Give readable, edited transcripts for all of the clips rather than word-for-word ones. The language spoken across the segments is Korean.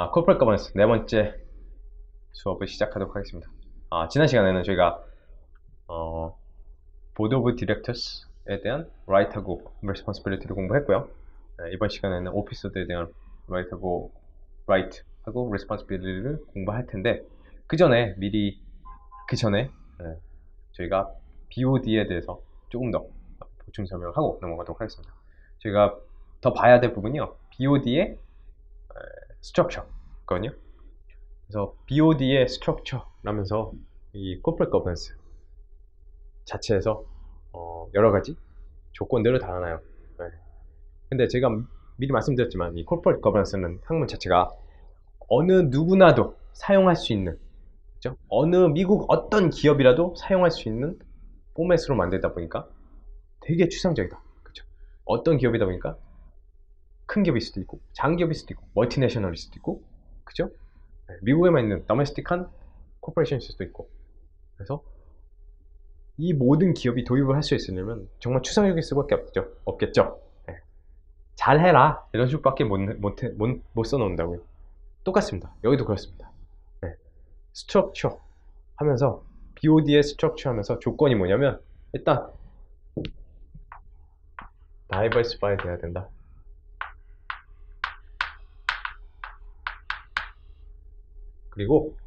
Corporate Governance 네 번째 수업을 시작하도록 하겠습니다. 지난 시간에는 저희가 Board of Directors에 대한 Right하고 Responsibility를 공부했고요. 이번 시간에는 오피서들에 대한 Right하고 Responsibility를 공부할 텐데 그 전에 저희가 BOD에 대해서 조금 더 보충 설명을 하고 넘어가도록 하겠습니다. 저희가 더 봐야 될 부분이요. BOD의 스트럭처거든요. 그래서 BOD의 스트럭처라면서 이 Corporate Governance 자체에서 여러 가지 조건들을 달아놔요. 근데 제가 미리 말씀드렸지만 이 Corporate Governance는 학문 자체가 어느 누구나도 사용할 수 있는, 그렇죠? 미국 어떤 기업이라도 사용할 수 있는 포맷으로 만들다 보니까 되게 추상적이다. 그렇죠? 어떤 기업이다 보니까 큰 기업일 수도 있고 작은 기업일 수도 있고 멀티내셔널일 수도 있고, 그죠? 미국에만 있는 더메스틱한 코퍼레이션일 수도 있고, 그래서 이 모든 기업이 도입을 할 수 있으려면 정말 추상적일 수밖에 없겠죠. 잘해라 이런 식밖에 못 써놓는다고요. 똑같습니다. 여기도 그렇습니다. 스트럭처 하면서 BOD의 스트럭처 하면서 조건이 뭐냐면 일단 다이버시파이 돼야 된다. 그리고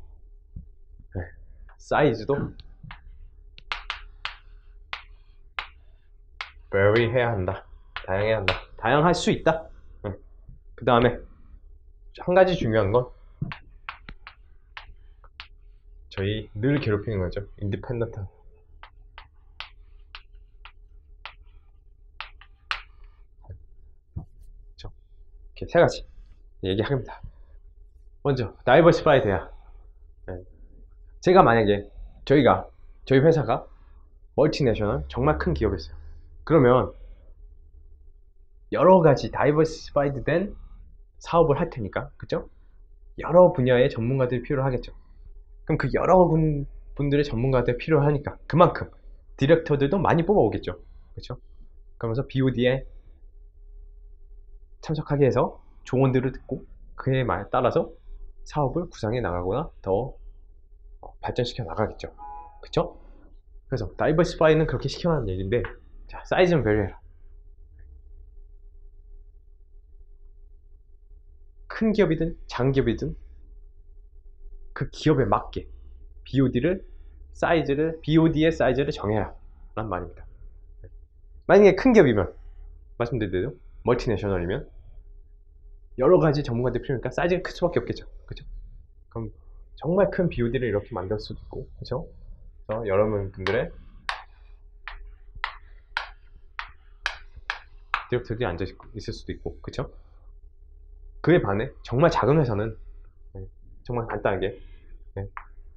사이즈도 vary 해야 한다. 다양해야 한다. 다양할 수 있다. 그 다음에 한 가지 중요한 건 저희 늘 괴롭히는 거죠. 인디펜던트. 이렇게 세 가지 얘기합니다. 먼저 다이버시파이 돼야. 제가 만약에 저희 회사가 멀티내셔널 정말 큰 기업이었어요. 그러면 여러 가지 다이버시파이드 된 사업을 할 테니까, 그죠? 여러 분야의 전문가들이 필요하겠죠. 그럼 그 여러 분들의 전문가들이 필요하니까 그만큼 디렉터들도 많이 뽑아오겠죠. 그렇죠? 그러면서 BOD에 참석하게 해서 조언들을 듣고 그에 따라서 사업을 구상해 나가거나 더 발전시켜 나가겠죠. 그쵸? 그래서 다이버시파이는 그렇게 시켜놓은 얘기인데, 자, 사이즈는 배려해라. 큰 기업이든 작은 기업이든 그 기업에 맞게 BOD의 사이즈를 정해라 라는 말입니다. 만약에 큰 기업이면 말씀드린 대로 멀티내셔널이면 여러 가지 전문가들이 필요하니까 사이즈가 클 수밖에 없겠죠. 그죠? 그럼 정말 큰 BOD를 이렇게 만들 수도 있고, 그죠? 그래서 여러분들의 디렉터들이 앉아 있을 수도 있고, 그죠? 그에 반해 정말 작은 회사는 정말 간단하게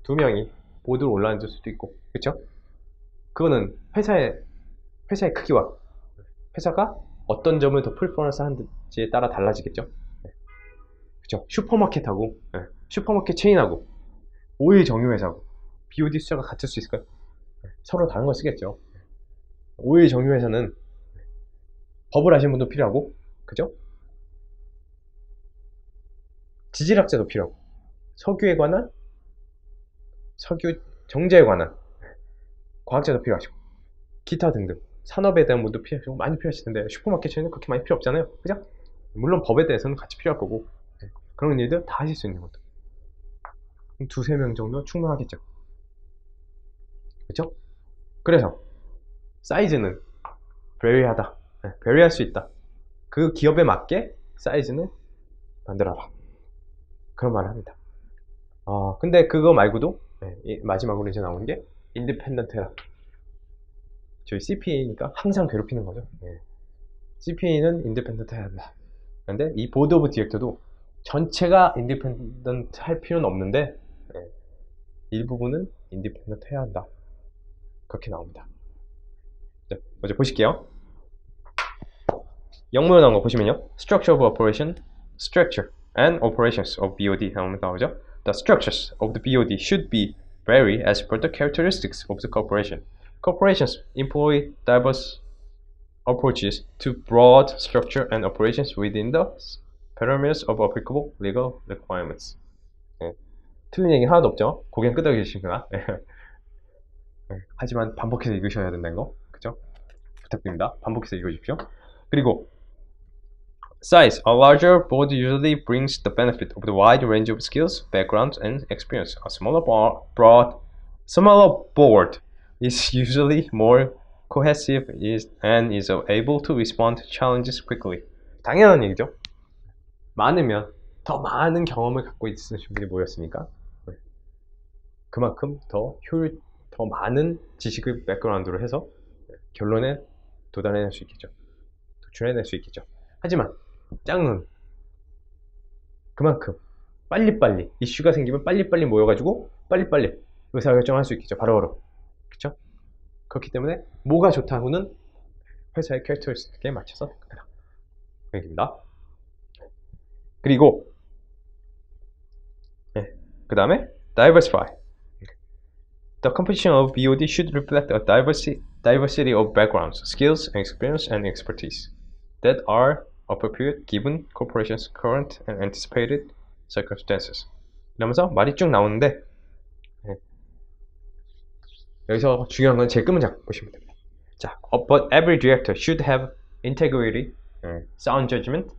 두 명이 보드로 올라앉을 수도 있고, 그쵸? 그거는 회사의 크기와 회사가 어떤 점을 더 프리퍼런스 하는지에 따라 달라지겠죠. 그쵸? 슈퍼마켓 체인하고 오일 정유회사하고 BOD 숫자가 같을 수 있을까요? 서로 다른 걸 쓰겠죠. 오일 정유회사는 법을 아시는 분도 필요하고, 그죠? 지질학자도 필요하고, 석유 정제에 관한 과학자도 필요하시고, 기타 등등 산업에 대한 분도 필요하시고 많이 필요하실 텐데 슈퍼마켓 체인은 그렇게 많이 필요 없잖아요. 그죠? 물론 법에 대해서는 같이 필요할 거고, 그런 일들 다 하실 수 있는 것도 두세 명 정도 충분하겠죠. 그쵸? 그래서 사이즈는 베리하다. 베리할 수 있다. 그 기업에 맞게 사이즈는 만들어라. 그런 말을 합니다. 근데 그거 말고도 마지막으로 이제 나오는 게 인디펜던트 해라. 저희 CPA니까 항상 괴롭히는 거죠. CPA는 인디펜던트 해야 한다. 근데 이 보드 오브 디렉터도 전체가 인디펜던트 할 필요는 없는데 일부분은 인디펜던트 해야 한다. 그렇게 나옵니다. 자, 먼저 보실게요. 영문으로 나온 거 보시면요. Structure and operations of BOD 나오죠. The structures of the BOD should be vary as per the characteristics of the corporation. Corporations employ diverse approaches to broad structure and operations within the parameters of applicable legal requirements. 네. 틀린 얘기는 하나도 없죠. 고개 끄덕이시구나. 네. 하지만 반복해서 읽으셔야 된다는 거, 그죠? 부탁드립니다. 반복해서 읽어주십시오. 그리고 size. A larger board usually brings the benefit of the wide range of skills, backgrounds, and experience. A smaller board is usually more cohesive and is able to respond to challenges quickly. 당연한 얘기죠. 많으면 더 많은 경험을 갖고 있으신 분이 모였으니까 그만큼 더 많은 지식을 백그라운드로 해서 결론에 도달해낼 수 있겠죠. 도출해낼 수 있겠죠. 하지만 짱은 그만큼 빨리빨리 이슈가 생기면 빨리빨리 모여가지고 빨리빨리 의사결정할 수 있겠죠. 바로바로. 그쵸? 그렇기 때문에 뭐가 좋다고는 회사의 캐릭터리스틱에 맞춰서 그렇다. 그 얘기입니다. 그리고 그 다음에 diversify. The composition of BOD should reflect a diversity of backgrounds, skills, experience, and expertise that are appropriate given corporation's current and anticipated circumstances. 이러면서 말이 쭉 나오는데 여기서 중요한 건 제일 끝문장 보시면 됩니다. 자, but every director should have integrity, sound judgment,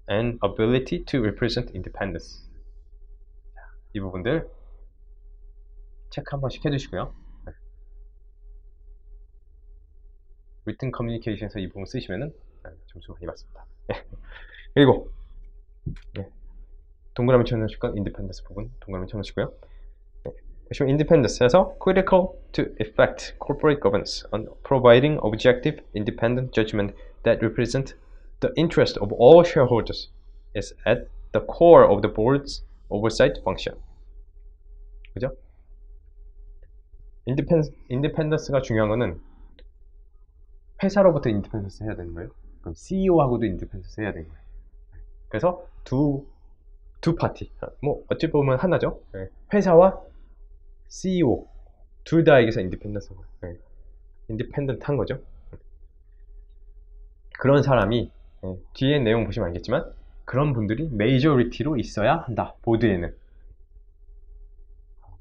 and ability to represent independence. 이 부분들 체크 한 번씩 해주시고요. written communication에서 이 부분 쓰시면은 점수 많이 받습니다. 그리고 동그라미 쳐놓으실 건 independence 부분 동그라미 쳐놓으시고요. 보시면 independence에서 critical to effect corporate governance on providing objective, independent judgment that represent the interest of all shareholders is at the core of the board's oversight function. 그죠? 인디펜던스가 중요한 거는 회사로부터 인디펜던스 해야 되는 거예요. 그럼 CEO하고도 인디펜던스 해야 되는 거예요. 그래서 두 파티, 뭐 어찌 보면 하나죠. 회사와 CEO 둘 다에게서 인디펜던스가 인디펜던트한 거죠. 그런 사람이 뒤에 내용 보시면 알겠지만 그런 분들이 메이저리티로 있어야 한다. 보드에는.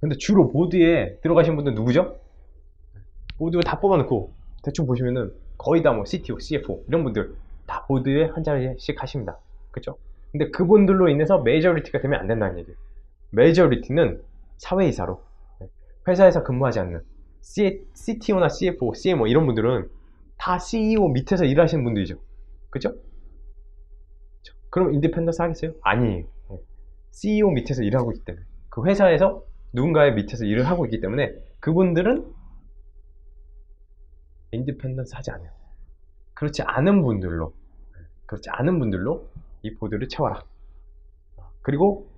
근데 주로 보드에 들어가신 분들 누구죠? 보드에 다 뽑아놓고 대충 보시면은 거의 다 뭐 CTO, CFO 이런 분들 다 보드에 한 자리씩 하십니다. 그쵸? 근데 그분들로 인해서 메이저리티가 되면 안 된다는 얘기예요. 메이저리티는 사회이사로 회사에서 근무하지 않는 CTO나 CFO, CMO 이런 분들은 다 CEO 밑에서 일하시는 분들이죠. 그쵸? 그럼 인디펜던스 하겠어요? 아니에요. CEO 밑에서 일하고 있기 때문에 그 회사에서 누군가의 밑에서 일을 하고 있기 때문에 그분들은 인디펜던스 하지 않아요. 그렇지 않은 분들로 이 보드를 채워라. 그리고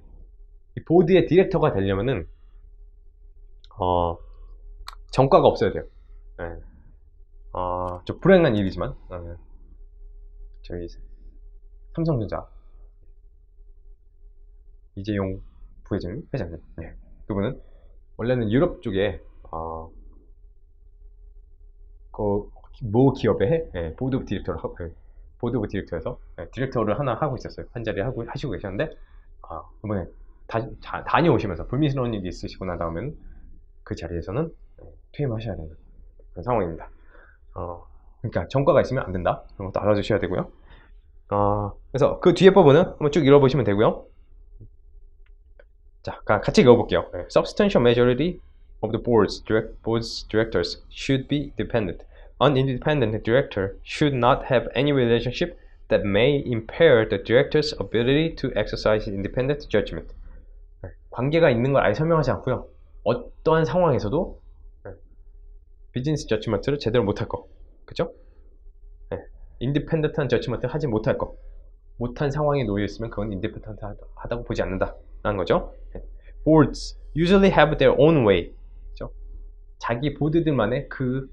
이 보드의 디렉터가 되려면은 전과가 없어야 돼요. 좀 불행한 일이지만 저희 삼성전자 이재용 부회장님, 회장님, 그분은 원래는 유럽 쪽에 모 기업의 보드 오브 디렉터에서 디렉터를 하나 하고 있었어요. 한 자리 하시고 계셨는데 이번에 다녀오시면서 불미스러운 일이 있으시고 난 다음에는 그 자리에서는 퇴임하셔야 되는 그런 상황입니다. 그러니까 전과가 있으면 안 된다. 그런 것도 알아주셔야 되고요. 그래서 그 뒤에 부분은 한번 쭉 읽어보시면 되고요. 자, 같이 읽어볼게요. Substantial majority of the board's directors should be independent. An independent director should not have any relationship that may impair the director's ability to exercise independent judgment. 관계가 있는 걸 아예 설명하지 않고요. 어떠한 상황에서도 비즈니스 저지먼트를 제대로 못할 거. 그쵸? 인디펜던트한 저지먼트를 하지 못할 거. 못한 상황에 놓여 있으면 그건 인디펜던트하다고 보지 않는다라는 거죠. Boards usually have their own way. 그쵸? 자기 보드들만의 그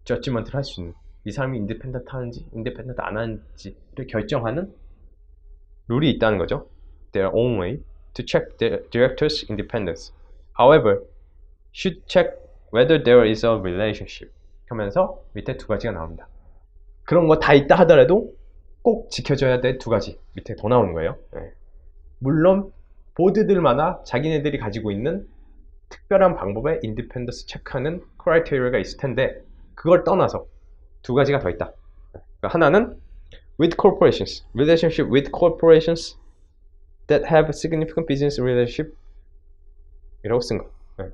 저지먼트를 할 수 있는 이 사람이 인디펜던트 하는지 인디펜던트 안 하는지를 결정하는 룰이 있다는 거죠. Their own way to check the director's independence. However, should check whether there is a relationship 하면서 밑에 두 가지가 나옵니다. 그런 거 다 있다 하더라도 꼭 지켜줘야 될 두 가지 밑에 더 나오는 거예요. 네. 물론 보드들마다 자기네들이 가지고 있는 특별한 방법의 인디펜던스 체크하는 크라이테리아가 있을 텐데 그걸 떠나서 두 가지가 더 있다. 그러니까 하나는 with corporations, relationship with corporations that have significant business relationship 이라고 쓴 거. 네.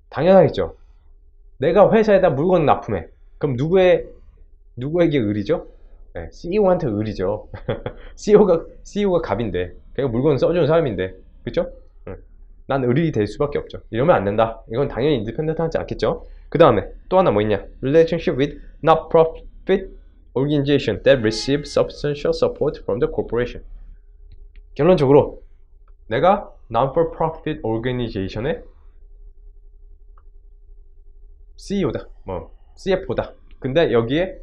당연하겠죠. 내가 회사에다 물건을 납품해. 그럼 누구에게 의리죠? 네, CEO한테 의리죠. CEO가 갑인데, 걔가 물건을 써주는 사람인데, 그쵸? 난 의리 될 수밖에 없죠. 이러면 안 된다. 이건 당연히 인디펜던트 하지 않겠죠? 그 다음에 또 하나 뭐 있냐? Relationship with not-profit organization that receive substantial support from the corporation. 결론적으로 내가 non-for-profit organization의 CEO다, 뭐 CFO다. 근데 여기에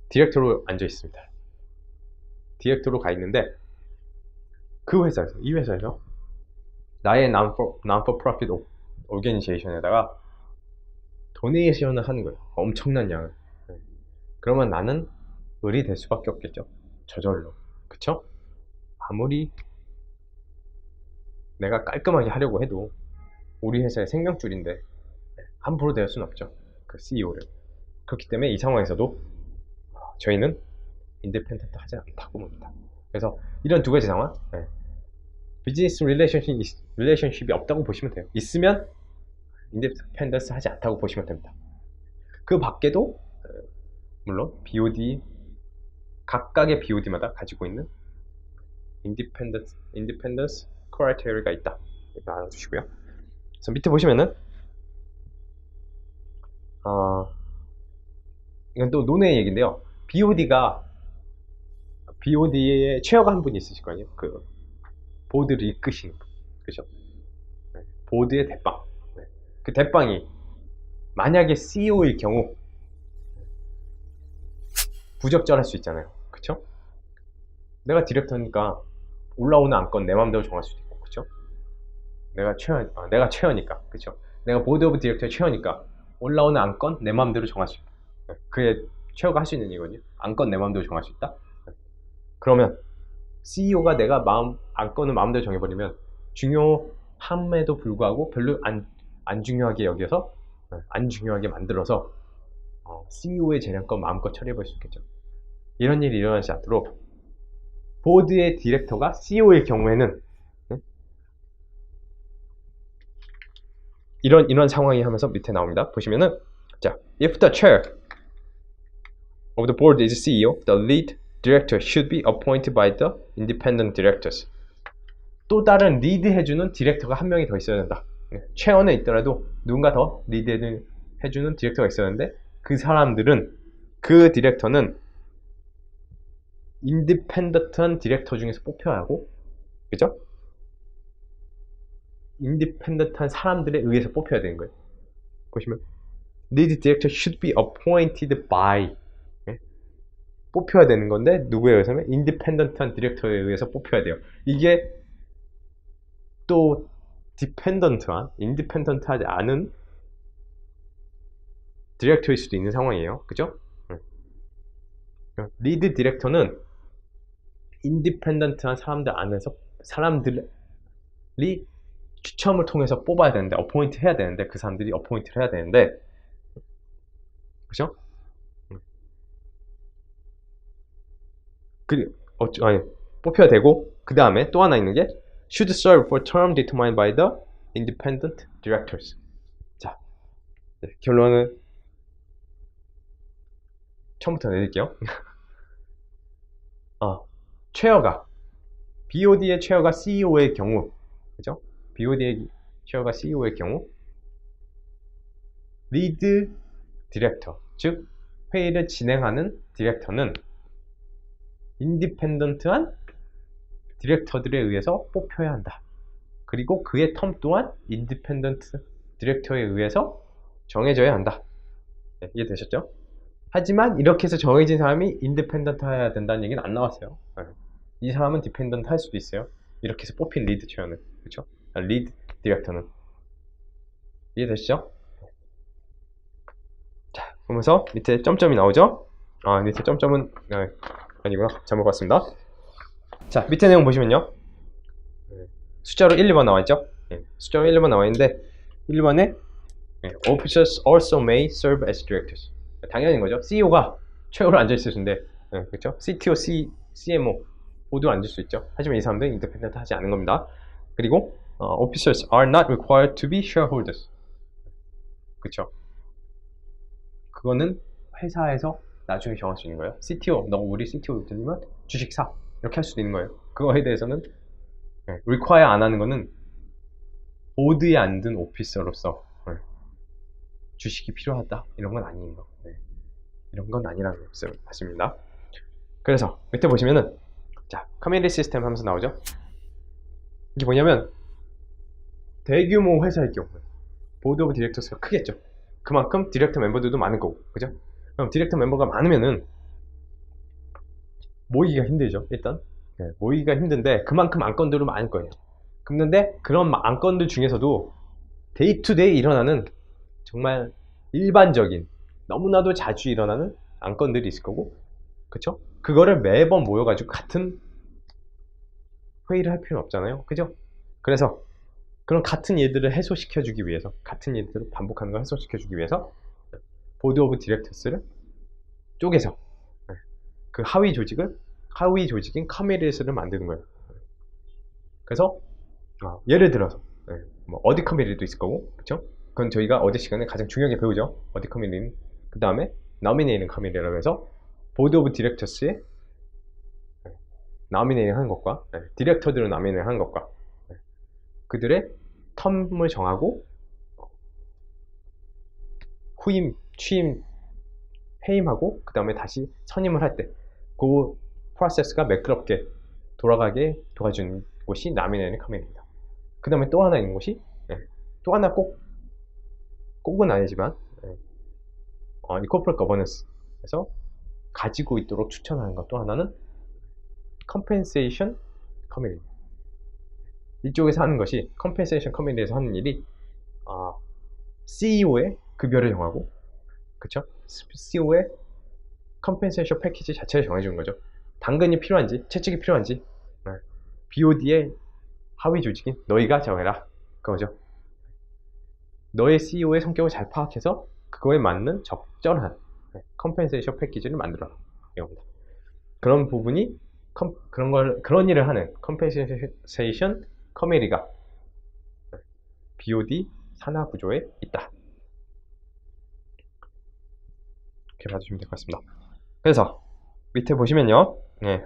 디렉터로 앉아 있습니다. 디렉터로 가 있는데 그 회사에서, 이 회사에서 나의 non-for-profit organization에다가 도네이션을 하는 거예요. 엄청난 양을. 그러면 나는 을이 될 수밖에 없겠죠. 저절로. 그쵸? 아무리 내가 깔끔하게 하려고 해도 우리 회사의 생명줄인데 함부로 될 수는 없죠. 그 CEO를. 그렇기 때문에 이 상황에서도 저희는 인디펜던트 하지 않다고 봅니다. 그래서 이런 두 가지 상황, 비즈니스 릴레이션십이 없다고 보시면 돼요. 있으면 인디펜던스 하지 않다고 보시면 됩니다. 그 밖에도 물론 BOD 각각의 BOD마다 가지고 있는 인디펜던스 크라이테리아가 있다. 이렇게 알아두시고요. 그래서 밑에 보시면은 이건 또 논의 얘기인데요. BOD에 체어가 한 분이 있으실 거 아니에요. 그 보드를 이끄시는 분, 그죠? 네. 보드의 대빵. 네. 그 대빵이 만약에 CEO일 경우 부적절할 수 있잖아요. 그쵸? 내가 디렉터니까 올라오는 안건 내 마음대로 정할 수도 있고, 그쵸? 내가 최어니까, 그쵸? 내가 보드 오브 디렉터의 최어니까 올라오는 안건 내 마음대로 정할 수 있고, 네. 그게 최어가 할 수 있는 이거든요. 안건 내 마음대로 정할 수 있다. 네. 그러면 CEO가 내가 안건을 마음대로 정해버리면 중요함에도 불구하고 별로 안 중요하게 여겨서 안 중요하게 만들어서 CEO의 재량권 마음껏 처리해볼 수 있겠죠. 이런 일이 일어나지 않도록 보드의 디렉터가 CEO의 경우에는 이런 상황이 하면서 밑에 나옵니다. 보시면은 자, if the chair of the board is CEO, the lead director should be appointed by the independent directors. 또 다른 리드 해주는 디렉터가 한 명이 더 있어야 된다. 체어는 있더라도 누군가 더 리드 해주는 디렉터가 있어야 하는데 그 디렉터는 인디펜던트한 디렉터 중에서 뽑혀야 하고, 그죠? 인디펜던트한 사람들에 의해서 뽑혀야 되는 거예요. 보시면 lead director should be appointed by 뽑혀야 되는 건데 누구에 의해서면 인디펜던트한 디렉터에 의해서 뽑혀야 돼요. 이게 또 인디펜던트하지 않은 디렉터일 수도 있는 상황이에요. 그죠? 리드 디렉터는 인디펜던트한 사람들 안에서 사람들이 추첨을 통해서 뽑아야 되는데 어포인트 해야 되는데 그 사람들이 어포인트를 해야 되는데 그죠? 뽑혀야 되고 그 다음에 또 하나 있는 게 should serve for term determined by the independent directors. 자, 결론은 처음부터 내릴게요. BOD의 체어가 CEO의 경우, 그죠? BOD의 체어가 CEO의 경우, 리드 디렉터, 즉 회의를 진행하는 디렉터는 인디펜던트한 디렉터들에 의해서 뽑혀야 한다. 그리고 그의 텀 또한 인디펜던트 디렉터에 의해서 정해져야 한다. 네, 이해되셨죠? 하지만 이렇게 해서 정해진 사람이 인디펜던트 해야 된다는 얘기는 안 나왔어요. 이 사람은 디펜던트 할 수도 있어요. 이렇게 해서 뽑힌 리드 체어는, 그렇죠? 리드 디렉터는. 이해되시죠? 자, 그러면서 밑에 점점이 나오죠? 밑에 점점은 아니구나. 잘못 봤습니다. 자, 밑에 내용 보시면요. 숫자로 1, 2번 나와있죠? 숫자로 1, 2번 나와있는데 1번에 Officers also may serve as directors. 당연한 거죠. CEO가 최고로 앉아있을 텐데 그렇죠? CTO, CMO 모두 앉을 수 있죠. 하지만 이 사람들은 인디펜던트 하지 않은 겁니다. 그리고 Officers are not required to be shareholders. 그쵸? 그거는 회사에서 나중에 정할 수 있는 거예요. CTO, 너 우리 CTO 들리면 주식 사. 이렇게 할 수도 있는 거예요. 그거에 대해서는 require 안 하는 거는 보드에 앉은 오피서로서 주식이 필요하다 이런 건 아닌 거. 이런 건 아니라는 말씀입니다. 그래서 밑에 보시면은 자, 커뮤니티 시스템 하면서 나오죠. 이게 뭐냐면 대규모 회사의 경우 보드 오브 디렉터스가 크겠죠. 그만큼 디렉터 멤버들도 많을 거고, 그죠? 그럼 디렉터 멤버가 많으면은 모이기가 힘들죠. 일단 모이기가 힘든데 그만큼 안건들은 많을 거예요. 그런데 그런 안건들 중에서도 데이 투 데이 일어나는 정말 일반적인 너무나도 자주 일어나는 안건들이 있을 거고, 그쵸? 그거를 매번 모여가지고 같은 회의를 할 필요는 없잖아요. 그죠? 그래서 그런 같은 일들을 해소시켜주기 위해서, 같은 일들을 반복하는 걸 해소시켜주기 위해서 보드 오브 디렉터스를 쪼개서 그 하위 조직인 커뮤니티를 만드는 거예요. 그래서 예를 들어서 뭐 어디 커뮤니티도 있을 거고, 그쵸? 그건 저희가 어디 시간에 가장 중요하게 배우죠. 어디 커뮤니티는 그 다음에 노미네이팅 커뮤니티라고 해서 보드 오브 디렉터스에 노미네이팅 하는 것과 디렉터들을 노미네이팅 하는 것과 그들의 텀을 정하고 후임, 취임, 해임하고 그 다음에 다시 선임을 할 때 그 프로세스가 매끄럽게 돌아가게 도와주는 곳이 노미네이팅 커뮤니티입니다. 그 다음에 또 하나 있는 곳이 또 하나 꼭은 아니지만 이 코퍼레이트 거버넌스에서 가지고 있도록 추천하는 것 또 하나는 컴펜세이션 커뮤니티. 이쪽에서 하는 것이 컴펜세이션 커뮤니티에서 하는 일이 CEO의 급여를 정하고, 그쵸? CEO의 컴펜세이션 패키지 자체를 정해주는 거죠. 당근이 필요한지 채찍이 필요한지 BOD의 하위 조직인 너희가 정해라 그거죠. 너의 CEO의 성격을 잘 파악해서 그거에 맞는 적절한 컴펜세이션 패키지를 만들어라 이겁니다. 그런 부분이 그런 일을 하는 컴펜세이션 커뮤니티가 BOD 산하 구조에 있다. 이렇게 봐주시면 될 것 같습니다. 그래서 밑에 보시면요,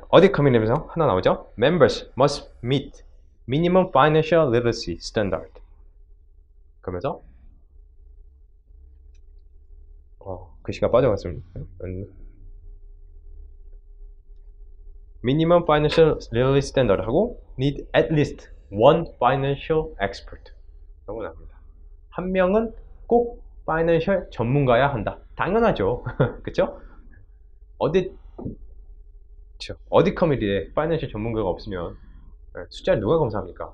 어디 커뮤니티에서 하나 나오죠. Members must meet minimum financial literacy standard. 그러면서 글씨가 빠져갔습니다. Minimum financial literacy standard 하고 need at least one financial expert 라고 나옵니다. 한 명은 꼭 파이낸셜 전문가야 한다. 당연하죠. 그쵸? 어디 커뮤니티에 파이낸셜 전문가가 없으면 숫자를 누가 검사합니까?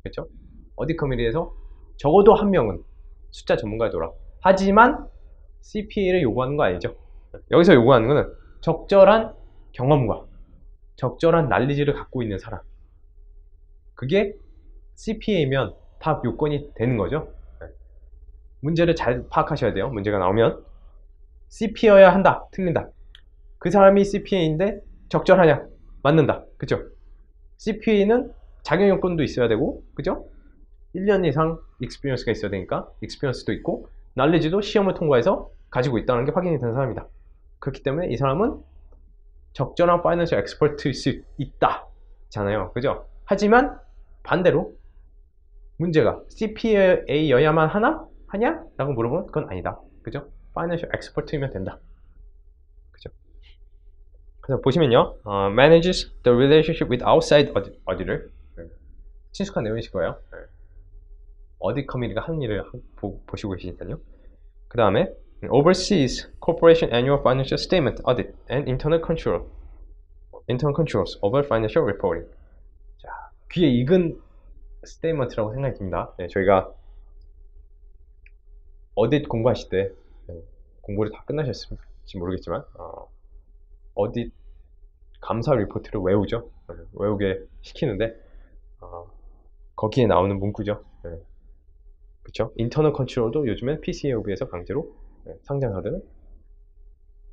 그쵸? 어디 커뮤니티에서 적어도 한 명은 숫자 전문가더라. 하지만 CPA를 요구하는 거 아니죠. 여기서 요구하는 거는 적절한 경험과 적절한 난리지를 갖고 있는 사람. 그게 CPA면 다 요건이 되는 거죠. 문제를 잘 파악하셔야 돼요. 문제가 나오면 CPA여야 한다. 틀린다. 그 사람이 CPA인데 적절하냐? 맞는다. 그죠? CPA는 자격 요건도 있어야 되고, 그죠? 1년 이상 익스피리언스가 있어야 되니까 익스피리언스도 있고 날리지도 시험을 통과해서 가지고 있다는 게 확인이 되는 사람이다. 그렇기 때문에 이 사람은 적절한 파이낸셜 엑스퍼트일 수 있다 잖아요. 그죠? 하지만 반대로 문제가 CPA여야만 하냐? 라고 물어보면 그건 아니다. 그죠? 파이낸셜 엑스퍼트이면 된다. 그죠? 그래서 보시면요, manages the relationship with outside auditor. 친숙한 내용이실 거예요. 어디 커뮤니티가 하는 일을 보시고 계시니까요. 그 다음에 oversees corporation annual financial statement audit and internal controls over financial reporting. 자, 귀에 익은 스테이먼트라고 생각이 듭니다. 저희가 어딧 공부하실 때 공부를 다 끝나셨습니다. 있을지 모르겠지만 어디 감사 리포트를 외우죠. 외우게 시키는데 거기에 나오는 문구죠. 그쵸? 인터널 컨트롤도 요즘엔 PC에 비해서 강제로 상장사들은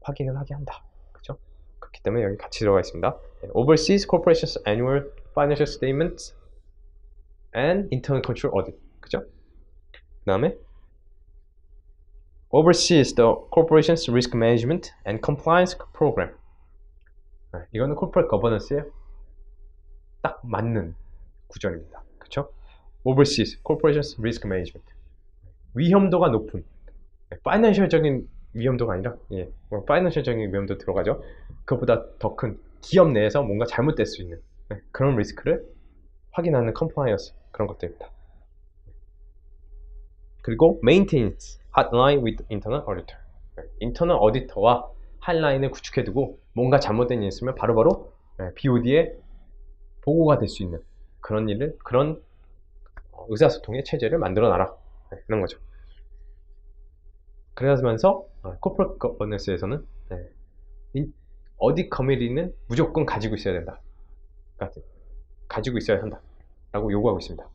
확인을 하게 한다. 그쵸? 그렇기 때문에 여기 같이 들어가 있습니다. Overseas corporations annual financial statements and internal control audit. 그쵸? 그 다음에 oversees the corporation's risk management and compliance program. 이거는 corporate governance에 딱 맞는 구절입니다. 그쵸? overseas corporation's risk management. 위험도가 높은 파이낸셜적인 위험도가 아니라 파이낸셜적인 위험도 들어가죠. 그것보다 더 큰 기업 내에서 뭔가 잘못될 수 있는 그런 리스크를 확인하는 컴플라이언스 그런 것들입니다. 그리고 maintains hotline with internal auditor. 인터널 어디터와 핫라인을 구축해두고 뭔가 잘못된 일이 있으면 바로바로 BOD에 보고가 될 수 있는 그런 의사소통의 체제를 만들어놔라. 그런 거죠. 그러면서 코퍼레이트 거버넌스에서는 어디 커뮤니티는 무조건 가지고 있어야 된다. 가지고 있어야 한다. 라고 요구하고 있습니다.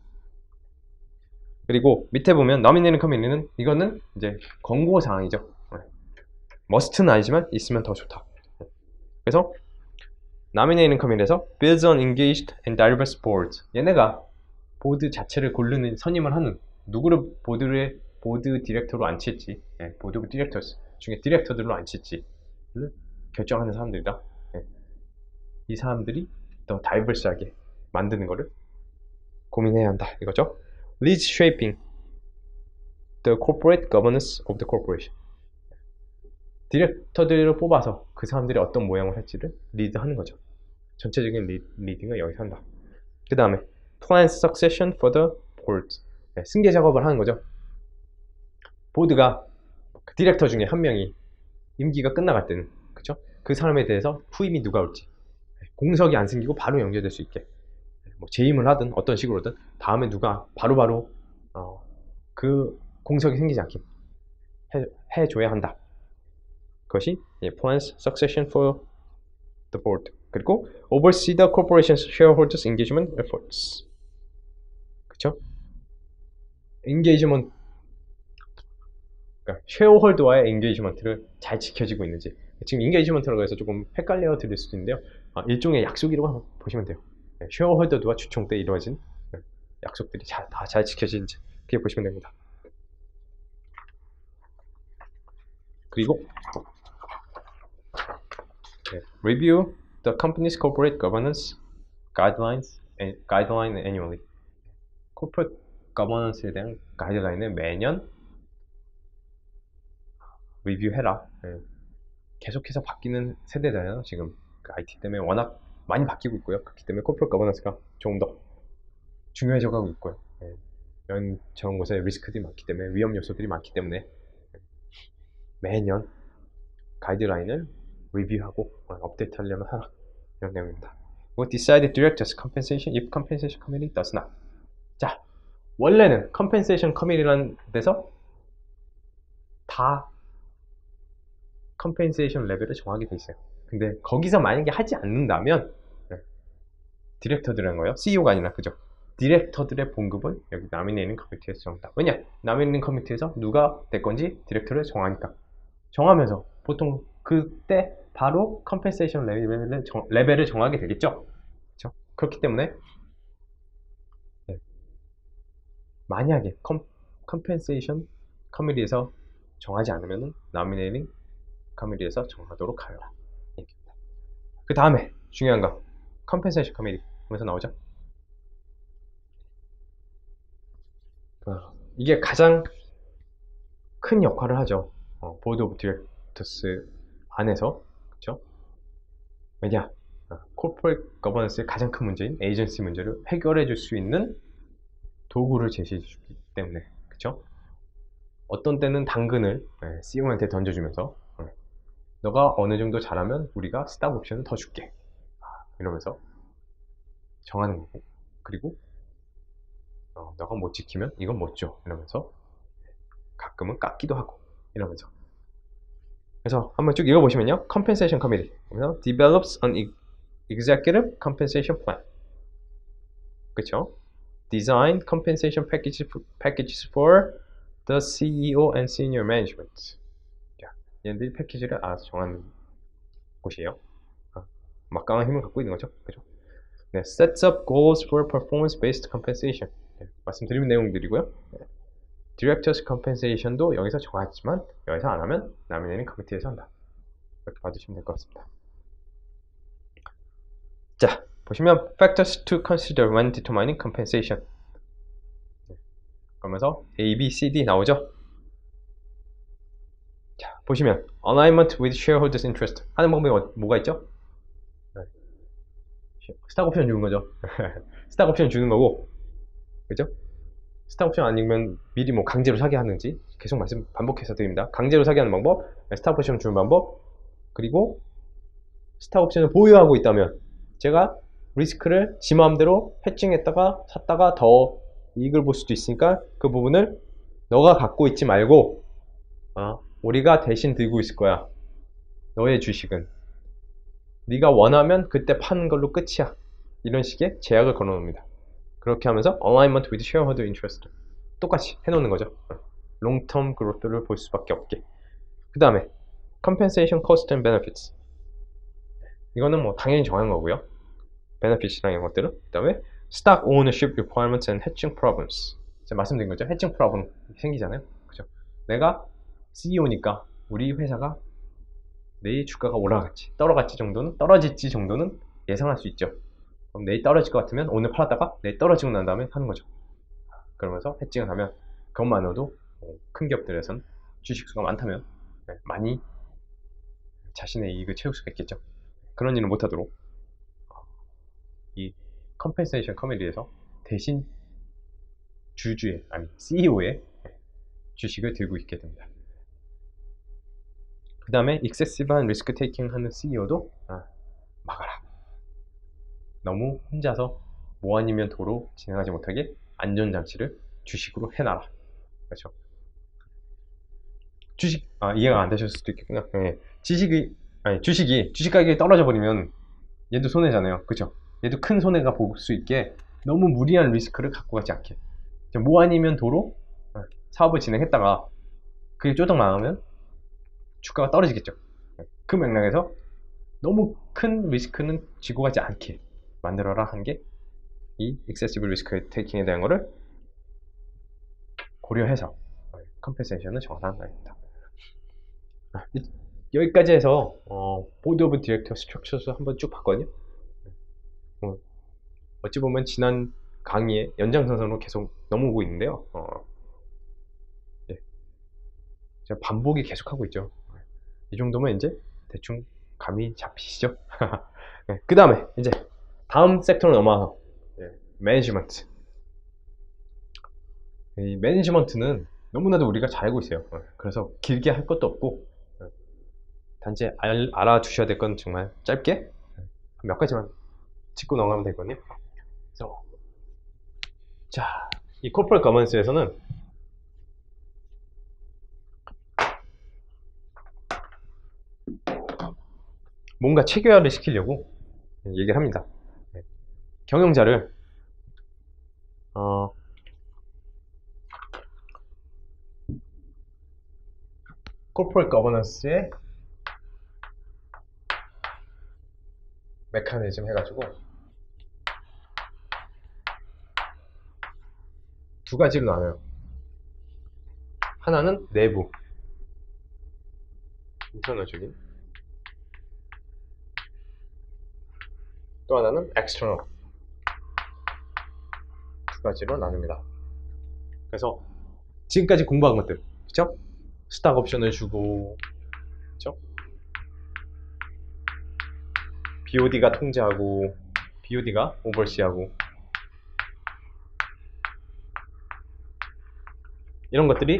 그리고 밑에 보면 nominating 커뮤니티는 이거는 이제 권고사항이죠. 머스트는 아니지만 있으면 더 좋다. 그래서 nominating 커뮤니티에서 builds on engaged and diverse boards. 얘네가 보드 자체를 고르는 선임을 하는 누구를 보드 디렉터로 앉힐지, 보드 디렉터 중에 디렉터들로 앉힐지를 결정하는 사람들이다. 이 사람들이 더 다이버스하게 만드는 거를 고민해야 한다 이거죠. Leads shaping the corporate governance of the corporation. 디렉터들을 뽑아서 그 사람들이 어떤 모양을 할지를 리드하는 거죠. 전체적인 리딩을 여기서 한다. 그 다음에 plan succession for the board. 승계 작업을 하는 거죠. 보드가 그 디렉터 중에 한 명이 임기가 끝나갈 때는 그쵸? 그 사람에 대해서 후임이 누가 올지 공석이 안 생기고 바로 연결될 수 있게 뭐 재임을 하든 어떤 식으로든 다음에 누가 바로바로 그 공석이 생기지 않게 해줘야 한다. 그것이 plans succession for the board. 그리고 oversee the corporation's shareholders engagement efforts. 그쵸? engagement 그러니까 쉐어홀더와의 엔게이지먼트를 잘 지켜지고 있는지 지금 인게이지먼트라고 해서 조금 헷갈려 드릴 수도 있는데요. 일종의 약속이라고 한번 보시면 돼요. 쉐어홀더와 주총 때 이루어진 약속들이 다 잘 지켜지는지 그렇게 보시면 됩니다. 그리고 review the company's corporate governance guideline annually. corporate governance에 대한 가이드라인을 매년 리뷰해라. 계속해서 바뀌는 세대잖아요. 지금 그 IT 때문에 워낙 많이 바뀌고 있고요. 그렇기 때문에 코퍼레이트 거버넌스가 조금 더 중요해져 가고 있고요. 저런 곳에 리스크들이 많기 때문에 위험 요소들이 많기 때문에 매년 가이드라인을 리뷰하고 업데이트 하려면 하라 이런 내용입니다. 그리고 decide directors compensation if compensation committee does not. 자, 원래는 compensation committee라는 데서 다 컴펜세이션 레벨을 정하게 돼 있어요. 근데 거기서 만약에 하지 않는다면 디렉터들이라는 거예요. CEO가 아니라 그죠? 디렉터들의 봉급은 여기 나미네이팅 커미티에서 정한다. 왜냐? 나미네이팅 커미티에서 누가 될 건지 디렉터를 정하니까. 정하면서 보통 그때 바로 컴펜세이션 레벨을 정하게 되겠죠? 그렇죠? 그렇기 때문에 만약에 컴펜세이션 커미티에서 정하지 않으면 나미네이팅 커미티에서 정하도록 하여라. 그 다음에 중요한 거 컴펜세이션 커미티 하면서 나오죠. 이게 가장 큰 역할을 하죠. 보드 오브 디렉터스 안에서 그렇죠? 왜냐? 코퍼레이트 거버넌스의 가장 큰 문제인 에이전시 문제를 해결해 줄 수 있는 도구를 제시해 주기 때문에 그렇죠? 어떤 때는 당근을 CEO한테 던져주면서 너가 어느 정도 잘하면 우리가 스탁 옵션을 더 줄게 이러면서 정하는 거고 그리고 너가 못 지키면 이건 못 줘 이러면서 가끔은 깎기도 하고 이러면서 그래서 한번 쭉 읽어보시면요. Compensation Committee. 그래서 develops an executive compensation plan. 그쵸? Design compensation packages for the CEO and senior management. 자, 얘네들이 패키지를 알아서 정하는 곳이에요. 막강한 힘을 갖고 있는 거죠. 그죠? 네, sets up goals for performance-based compensation. 네, 말씀드린 내용들이고요. 네, Directors compensation도 여기서 정하지만 여기서 안 하면 남이 내는 커미티에서 한다. 이렇게 봐주시면 될 것 같습니다. 자, 보시면 factors to consider when determining compensation. 그러면서 A, B, C, D 나오죠? 자, 보시면 alignment with shareholders interest 하는 방법이 뭐가 있죠? 네. 스탁 옵션 주는 거죠. 스탁 옵션 주는 거고, 그죠? 스탁 옵션 아니면 미리 뭐 강제로 사게 하는지 계속 반복해서 드립니다. 강제로 사게 하는 방법, 스탁 옵션 주는 방법, 그리고 스탁 옵션을 보유하고 있다면 제가 리스크를 지 마음대로 해칭했다가 샀다가 더 이익을 볼 수도 있으니까 그 부분을 너가 갖고 있지 말고 우리가 대신 들고 있을 거야. 너의 주식은 네가 원하면 그때 파는 걸로 끝이야. 이런 식의 제약을 걸어놓습니다. 그렇게 하면서 alignment with shareholder interest 똑같이 해놓는 거죠. long-term growth를 볼 수밖에 없게. 그 다음에 compensation cost and benefits. 이거는 뭐 당연히 정한 거고요. benefits랑 이런 것들은. 그 다음에 stock ownership requirements and hedging problems. 제가 말씀드린 거죠. hedging problem 생기잖아요. 그죠? 내가 CEO니까 우리 회사가 내일 주가가 올라갈지 떨어질지 정도는 예상할 수 있죠. 그럼 내일 떨어질 것 같으면 오늘 팔았다가 내일 떨어지고 난 다음에 사는 거죠. 그러면서 해칭을 하면 그것만으로도 큰 기업들에선 주식수가 많다면 많이 자신의 이익을 채울 수가 있겠죠. 그런 일을 못하도록 이 컴펜세이션 커미티에서 대신 주주의 아니 CEO의 주식을 들고 있게 됩니다. 그 다음에 excessive한 리스크 테이킹 하는 CEO도 막아라. 너무 혼자서 뭐 아니면 도로 진행하지 못하게 안전장치를 주식으로 해놔라. 그렇죠? 주식 이해가 안 되셨을 수도 있겠구나. 네. 주식 가격이 떨어져 버리면 얘도 손해잖아요. 그죠? 얘도 큰 손해가 볼 수 있게 너무 무리한 리스크를 갖고 가지 않게 뭐 아니면 도로 사업을 진행했다가 그게 쪼덕 망하면 주가가 떨어지겠죠. 그 맥락에서 너무 큰 리스크는 지고 가지 않게 만들어라 한 게 이 excessive risk taking에 대한 거를 고려해서 컴펜세이션을 정하는 거입니다. 여기까지 해서 보드 오브 디렉터 스트럭처스 한번 쭉 봤거든요. 어찌 보면 지난 강의의 연장선상으로 계속 넘어오고 있는데요. 제가 반복이 계속하고 있죠. 이 정도면 이제 대충 감이 잡히시죠? 네, 그 다음에 이제 다음 섹터로 넘어와서 매니지먼트. 이 매니지먼트는 너무나도 우리가 잘 알고 있어요. 그래서 길게 할 것도 없고 단지 알아두셔야 될 건 정말 짧게 몇 가지만 짚고 넘어가면 되거든요. 그래서 자, 이 코퍼레이트 거버넌스에서는 뭔가 체계화를 시키려고 얘기를 합니다. 경영자를 코퍼레이트 거버넌스의 메커니즘 해가지고 두 가지로 나눠요. 하나는 내부 인터널적인, 또 하나는 엑스터널, 두 가지로 나눕니다. 그래서 지금까지 공부한 것들, 그쵸? 스탁 옵션을 주고, 그쵸? BOD가 통제하고, BOD가 오버시하고, 이런 것들이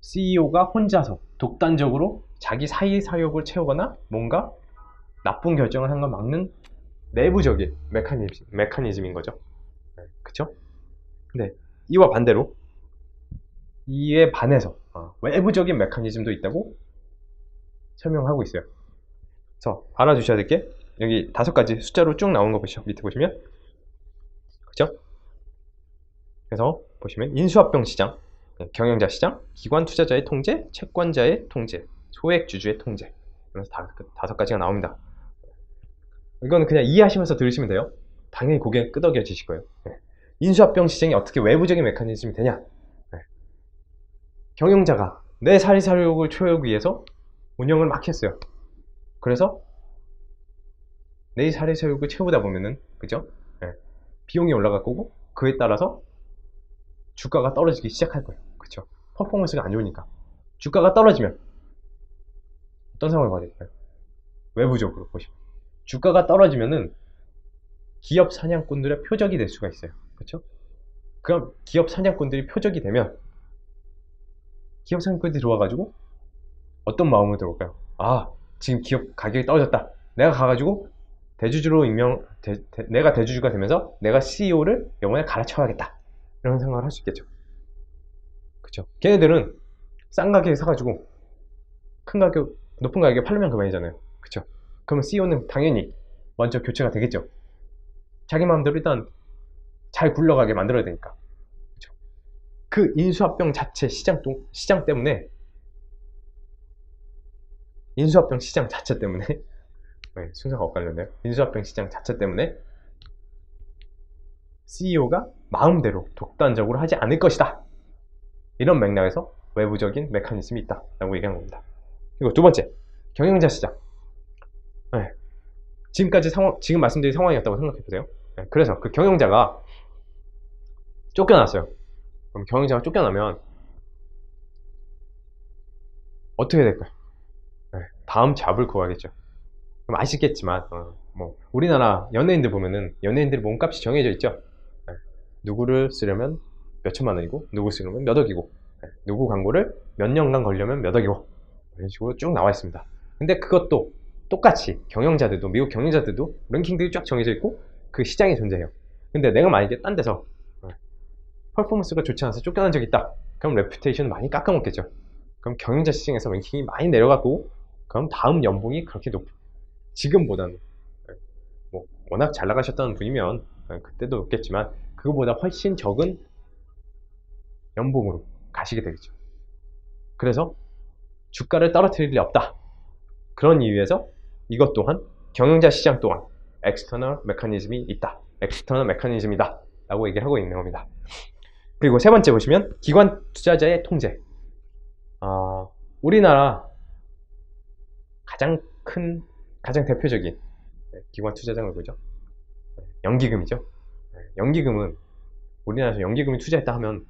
CEO가 혼자서 독단적으로 자기 사익을 채우거나 뭔가 나쁜 결정을 하는 걸 막는 내부적인 메커니즘인 거죠. 그쵸? 근데 이와 반대로 이에 반해서 외부적인 메커니즘도 있다고 설명하고 있어요. 그래서 알아두셔야 될 게 여기 5가지 숫자로 쭉 나온 거 보시죠. 밑에 보시면 그죠? 그래서 보시면 인수합병 시장, 경영자 시장, 기관 투자자의 통제, 채권자의 통제, 소액 주주의 통제. 그래서 5가지가 나옵니다. 이거는 그냥 이해하시면서 들으시면 돼요. 당연히 고개 끄덕여지실 거예요. 인수합병 시장이 어떻게 외부적인 메커니즘이 되냐? 경영자가 내 사리사욕을 채우기 위해서 운영을 막 했어요. 그래서 내 사리사욕을 채우다 보면은 그죠? 비용이 올라갈 거고 그에 따라서 주가가 떨어지기 시작할 거예요. 그쵸? 퍼포먼스가 안 좋으니까. 주가가 떨어지면 어떤 상황이 벌어질까요? 외부적으로 보시면 주가가 떨어지면은 기업 사냥꾼들의 표적이 될 수가 있어요. 그쵸? 그럼 기업 사냥꾼들이 표적이 되면 기업 사냥꾼들이 들어와가지고 어떤 마음으로 들어올까요? 아, 지금 기업 가격이 떨어졌다. 내가 가가지고 대주주로 내가 대주주가 되면서 내가 CEO를 이번에 갈아쳐야겠다. 이런 생각을 할 수 있겠죠. 그쵸? 걔네들은 싼 가격에 사가지고 높은 가격에 팔면 그만이잖아요. 그쵸? 그러면 CEO는 당연히 먼저 교체가 되겠죠. 자기 마음대로 일단 잘 굴러가게 만들어야 되니까. 그쵸? 그 인수합병 자체 시장 때문에 인수합병 시장 자체 때문에 네, 순서가 엇갈렸네요. 인수합병 시장 자체 때문에 CEO가 마음대로 독단적으로 하지 않을 것이다. 이런 맥락에서 외부적인 메커니즘이 있다 라고 얘기하는 겁니다. 그리고 2번째, 경영자 시장. 네, 지금 말씀드린 상황이었다고 생각해보세요. 네, 그래서 그 경영자가 쫓겨났어요. 그럼 경영자가 쫓겨나면 어떻게 될까요? 네, 다음 잡을 구하겠죠. 그럼 아시겠지만 우리나라 연예인들 보면은 연예인들의 몸값이 정해져 있죠. 네, 누구를 쓰려면 몇 천만 원이고 누구 쓰려면 몇 억이고 누구 광고를 몇 년간 걸려면 몇 억이고 이런 식으로 쭉 나와 있습니다. 근데 그것도 똑같이 경영자들도 미국 경영자들도 랭킹들이 쫙 정해져 있고 그 시장에 존재해요. 근데 내가 만약에 딴 데서 퍼포먼스가 좋지 않아서 쫓겨난 적이 있다. 그럼 레퓨테이션 많이 깎아먹겠죠. 그럼 경영자 시장에서 랭킹이 많이 내려갔고 그럼 다음 연봉이 그렇게 지금보다는 워낙 잘 나가셨다는 분이면 그때도 높겠지만 그거보다 훨씬 적은 연봉으로 가시게 되겠죠. 그래서 주가를 떨어뜨릴 리 없다. 그런 이유에서 이것 또한 경영자 시장 또한 엑스터널 메커니즘이 있다. 엑스터널 메커니즘이다. 라고 얘기를 하고 있는 겁니다. 그리고 3번째 보시면 기관 투자자의 통제. 우리나라 가장 대표적인 기관 투자자는 뭐죠? 연기금이죠. 연기금은 우리나라에서 연기금이 투자했다 하면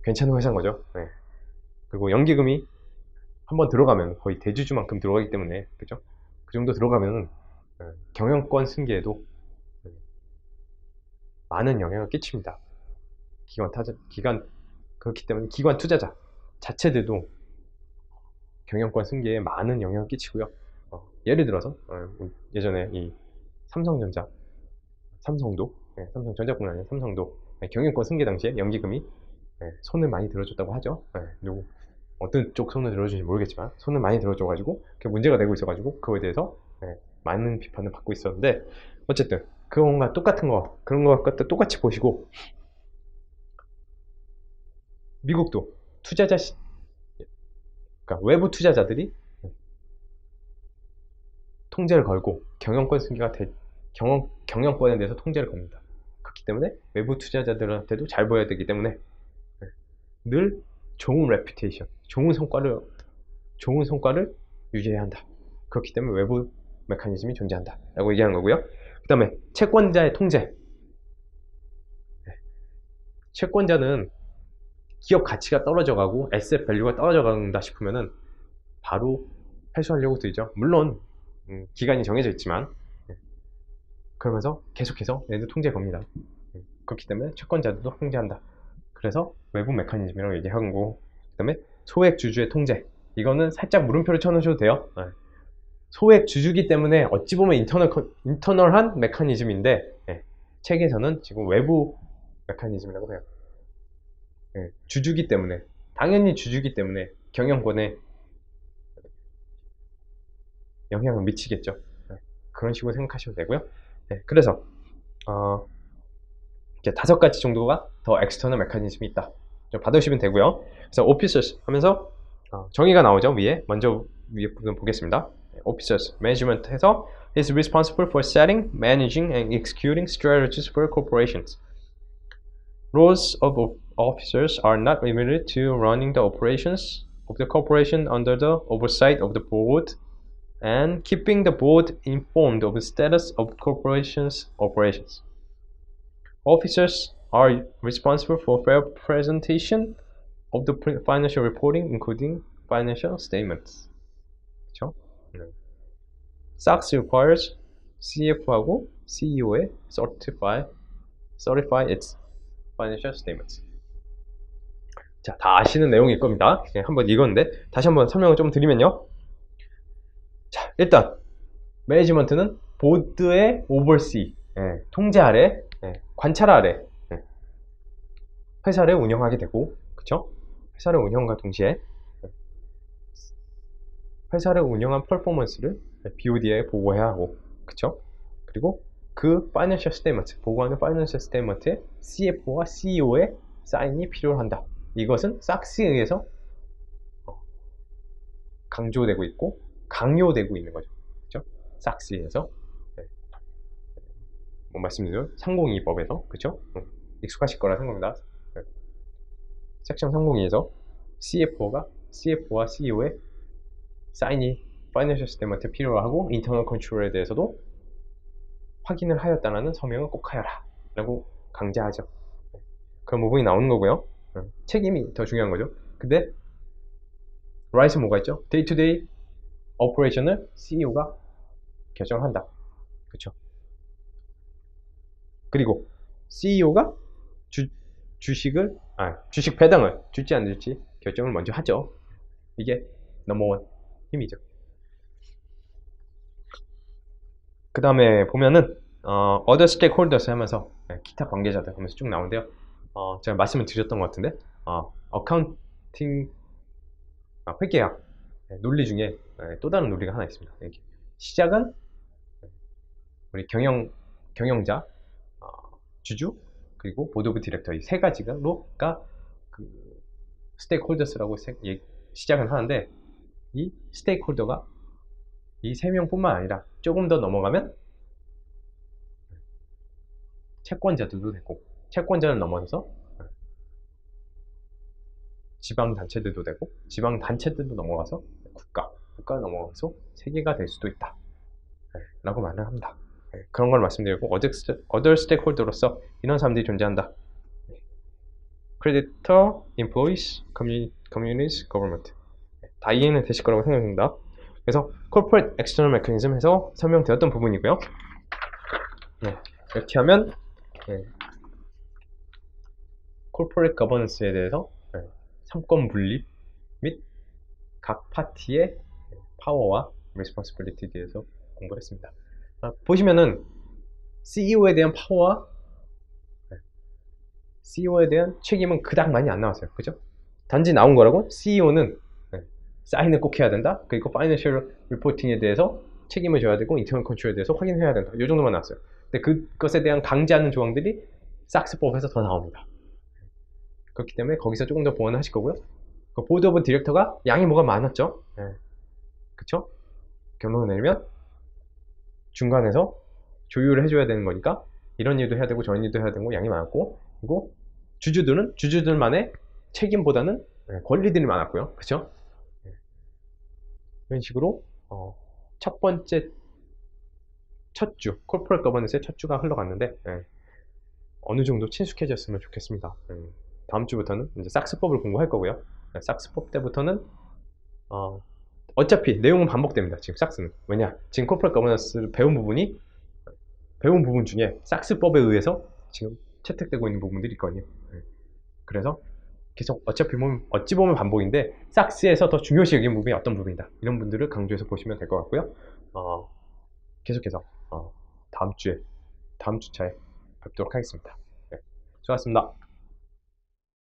괜찮은 회사인 거죠. 그리고 연기금이 한번 들어가면 거의 대주주만큼 들어가기 때문에 그죠? 그 정도 들어가면 경영권 승계에도 많은 영향을 끼칩니다. 그렇기 때문에 기관 투자자 자체들도 경영권 승계에 많은 영향을 끼치고요. 예를 들어서 예전에 이 삼성전자, 삼성도 삼성전자뿐만 아니라 삼성도 경영권 승계 당시에 연기금이 손을 많이 들어줬다고 하죠. 어떤 쪽 손을 들어주는지 모르겠지만 손을 많이 들어줘가지고 문제가 되고 있어가지고 그거에 대해서 많은 비판을 받고 있었는데 어쨌든 그거와 똑같은 거 그런 것 같다 똑같이 보시고 미국도 그러니까 외부 투자자들이 통제를 걸고 경영권 승계가 경영권에 대해서 통제를 겁니다. 그렇기 때문에 외부 투자자들한테도 잘 보여야 되기 때문에 늘 좋은 레퓨테이션, 좋은 성과를 유지해야 한다. 그렇기 때문에 외부 메커니즘이 존재한다. 라고 얘기하는 거고요. 그 다음에 채권자의 통제. 채권자는 기업 가치가 떨어져가고 에셋 밸류가 떨어져간다 싶으면은 바로 회수하려고 들죠. 물론 기간이 정해져 있지만 그러면서 계속해서 얘네들 통제 겁니다. 그렇기 때문에 채권자들도 통제한다. 그래서 외부 메커니즘이라고 얘기하고 그 다음에 소액 주주의 통제. 이거는 살짝 물음표를 쳐놓으셔도 돼요. 소액 주주기 때문에 어찌 보면 인터널한 메커니즘인데 책에서는 지금 외부 메커니즘이라고 해요. 주주기 때문에, 당연히 주주기 때문에 경영권에 영향을 미치겠죠. 그런 식으로 생각하시면 되고요. 그래서 이제 5가지 정도가 더 엑스터널 메커니즘이 있다. 좀 받으시면 되고요. 그래서 officers 하면서 정의가 나오죠. 먼저 위에 부분 보겠습니다. officers, management 해서 is responsible for setting, managing, and executing strategies for corporations. Roles of officers are not limited to running the operations of the corporation under the oversight of the board and keeping the board informed of the status of the corporation's operations. Officers are responsible for fair presentation of the financial reporting, including financial statements. 그렇죠? SOX requires CF하고 CEO에 certify its financial statements. 자, 다 아시는 내용일 겁니다. 그냥 한번 읽었는데 다시 한번 설명을 좀 드리면요. 자, 일단 매니지먼트는 보드의 oversee, 통제 아래, 관찰 아래 회사를 운영하게 되고, 그쵸? 회사를 운영과 동시에 회사를 운영한 퍼포먼스를 BOD에 보고해야 하고, 그쵸? 그리고 그 파이낸셜 스테이트먼트, 보고하는 파이낸셜 스테이트먼트에 CFO와 CEO의 사인이 필요한다. 이것은 SOX에 의해서 강조되고 있고 강요되고 있는 거죠. 그쵸? SOX에서 뭐 말씀드린 302법에서, 그쵸? 익숙하실 거라 생각합니다. 섹션 302에서 CFO와 CEO의 사인이 파이낸셜 스테이트먼트에 필요하고 인터널 컨트롤에 대해서도 확인을 하였다는 서명을 꼭 하여라 라고 강제하죠. 그런 부분이 나오는 거고요. 책임이 더 중요한 거죠. 근데 right은 뭐가 있죠? 데이 투 데이 오퍼레이션을 CEO가 결정한다. 그쵸? 그리고 CEO가 주식 배당을 줄지 안 줄지 결정을 먼저 하죠. 이게 넘버원 힘이죠. 그 다음에 보면은 other stakeholders 하면서 기타 관계자들 하면서 쭉 나오는데요. 제가 말씀을 드렸던 것 같은데 어카운팅 회계학 논리 중에 또 다른 논리가 하나 있습니다. 시작은 우리 경영자, 주주, 그리고 보드 오브 디렉터 이 3가지가 그 스테이크홀더스라고 시작은 하는데, 이 스테이크홀더가 이 3명뿐만 아니라 조금 더 넘어가면 채권자들도 되고, 채권자를 넘어서 지방단체들도 되고, 지방단체들도 넘어가서 국가를 넘어가서 세계가 될 수도 있다 라고 말을 합니다. 그런 걸 말씀드리고, other stakeholder로서 이런 사람들이 존재한다. creditor, employees, communities, government 다 이해는 되실 거라고 생각합니다. 그래서 corporate external mechanism 해서 설명되었던 부분이고요. 이렇게 하면 corporate governance에 대해서 삼권 분립 및 각 파티의 파워와 responsibility에 대해서 공부를 했습니다. 보시면은 CEO에 대한 파워와 CEO에 대한 책임은 그닥 많이 안 나왔어요. 그죠? 단지 나온 거라고 CEO는 사인을 꼭 해야 된다. 그리고 파이낸셜 리포팅에 대해서 책임을 져야 되고 인터널 컨트롤에 대해서 확인해야 된다. 이 정도만 나왔어요. 근데 그것에 대한 강제하는 조항들이 삭스법에서 더 나옵니다. 그렇기 때문에 거기서 조금 더 보완을 하실 거고요. 그 보드 오브 디렉터가 양이 뭐가 많았죠. 그쵸? 결론을 내리면 중간에서 조율을 해줘야 되는 거니까 이런 일도 해야 되고 저런 일도 해야 되고 양이 많았고, 그리고 주주들은 주주들만의 책임보다는 권리들이 많았고요. 그쵸? 이런 식으로 첫 번째 첫 주, corporate governance의 첫 주가 흘러갔는데 어느 정도 친숙해졌으면 좋겠습니다. 다음 주부터는 이제 삭스법을 공부할 거고요. 삭스법 때부터는 어차피 내용은 반복됩니다. 지금 삭스는. 왜냐? 지금 corporate governance를 배운 부분 중에 삭스법에 의해서 지금 채택되고 있는 부분들이 있거든요. 그래서 계속 어찌 보면 반복인데 삭스에서 더 중요시 여기는 부분이 어떤 부분이다. 이런 분들을 강조해서 보시면 될 것 같고요. 계속해서 다음 주차에 뵙도록 하겠습니다. 수고하셨습니다.